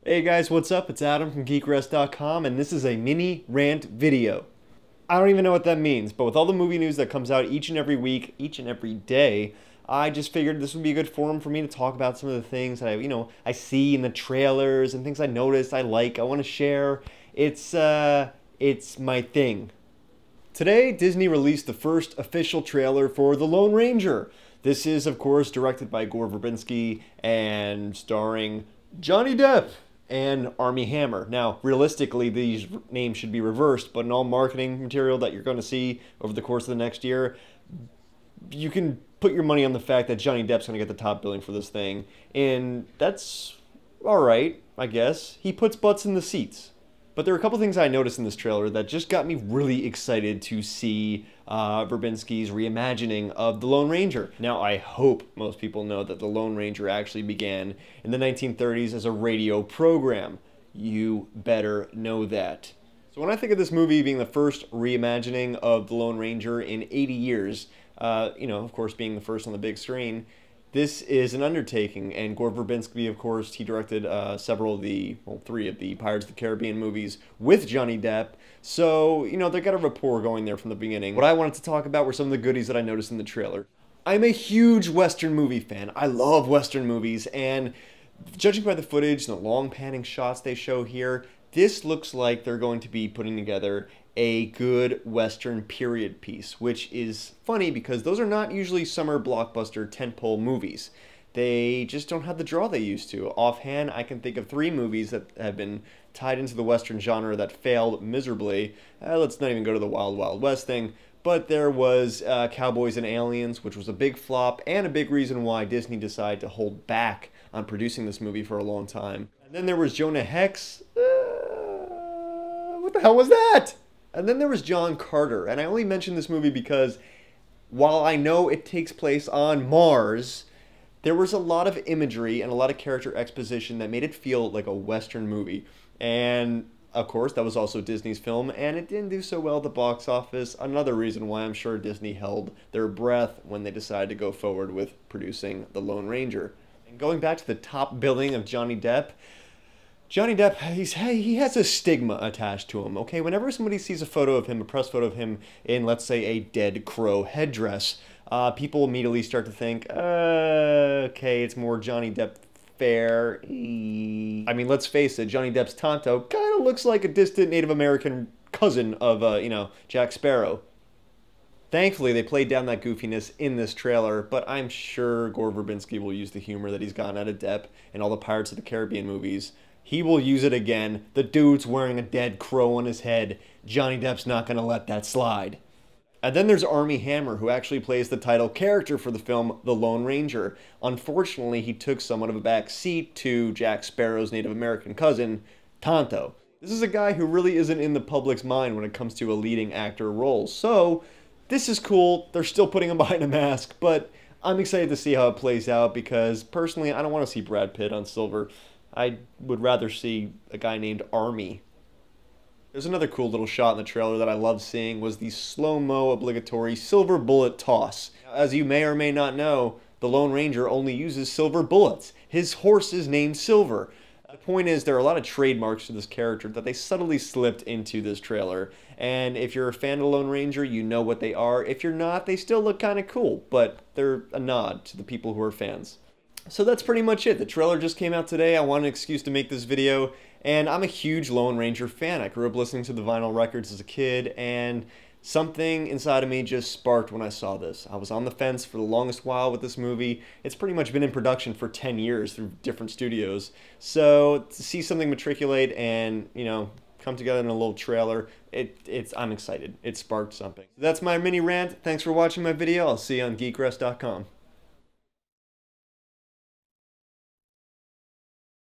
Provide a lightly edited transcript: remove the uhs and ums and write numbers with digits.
Hey guys, what's up? It's Adam from geekrest.com and this is a mini rant video. I don't even know what that means, but with all the movie news that comes out each and every week, each and every day, I just figured this would be a good forum for me to talk about some of the things that I see in the trailers and things I noticed, I like, I want to share. It's my thing. Today, Disney released the first official trailer for The Lone Ranger. This is, of course, directed by Gore Verbinski and starring Johnny Depp and Armie Hammer. Now, realistically, these names should be reversed, but in all marketing material that you're going to see over the course of the next year, you can put your money on the fact that Johnny Depp's going to get the top billing for this thing. And that's all right, I guess. He puts butts in the seats. But there are a couple things I noticed in this trailer that just got me really excited to see Verbinski's reimagining of The Lone Ranger. Now, I hope most people know that The Lone Ranger actually began in the 1930s as a radio program. You better know that. So when I think of this movie being the first reimagining of The Lone Ranger in 80 years, of course, being the first on the big screen, this is an undertaking, and Gore Verbinski, of course, he directed three of the Pirates of the Caribbean movies with Johnny Depp. So, they got a rapport going there from the beginning. What I wanted to talk about were some of the goodies that I noticed in the trailer. I'm a huge Western movie fan. I love Western movies, and judging by the footage and the long panning shots they show here, this looks like they're going to be putting together a good Western period piece, which is funny because those are not usually summer blockbuster tentpole movies. They just don't have the draw they used to. Offhand, I can think of 3 movies that have been tied into the Western genre that failed miserably. Let's not even go to the Wild Wild West thing. But there was Cowboys and Aliens, which was a big flop and a big reason why Disney decided to hold back on producing this movie for a long time. And then there was Jonah Hex. What the hell was that? And then there was John Carter, and I only mention this movie because while I know it takes place on Mars, there was a lot of imagery and a lot of character exposition that made it feel like a Western movie. And of course, that was also Disney's film, and it didn't do so well at the box office. Another reason why I'm sure Disney held their breath when they decided to go forward with producing The Lone Ranger. And going back to the top billing of Johnny Depp, he has a stigma attached to him, okay? Whenever somebody sees a photo of him, a press photo of him in, let's say, a dead crow headdress, people immediately start to think, okay, it's more Johnny Depp fare. I mean, let's face it, Johnny Depp's Tonto kind of looks like a distant Native American cousin of, Jack Sparrow. Thankfully, they played down that goofiness in this trailer, but I'm sure Gore Verbinski will use the humor that he's gotten out of Depp in all the Pirates of the Caribbean movies. He will use it again. The dude's wearing a dead crow on his head. Johnny Depp's not going to let that slide. And then there's Armie Hammer, who actually plays the title character for the film The Lone Ranger. Unfortunately, he took somewhat of a back seat to Jack Sparrow's Native American cousin, Tonto. This is a guy who really isn't in the public's mind when it comes to a leading actor role. So, this is cool. They're still putting him behind a mask, but I'm excited to see how it plays out because, personally, I don't want to see Brad Pitt on silver. I would rather see a guy named Armie. There's another cool little shot in the trailer that I love seeing was the slow-mo obligatory silver bullet toss. As you may or may not know, the Lone Ranger only uses silver bullets. His horse is named Silver. The point is there are a lot of trademarks to this character that they subtly slipped into this trailer. And if you're a fan of the Lone Ranger, you know what they are. If you're not, they still look kind of cool, but they're a nod to the people who are fans. So that's pretty much it. The trailer just came out today. I wanted an excuse to make this video, and I'm a huge Lone Ranger fan. I grew up listening to the vinyl records as a kid, and something inside of me just sparked when I saw this. I was on the fence for the longest while with this movie. It's pretty much been in production for 10 years through different studios. So to see something matriculate and, come together in a little trailer, I'm excited. It sparked something. That's my mini rant. Thanks for watching my video. I'll see you on geekrest.com.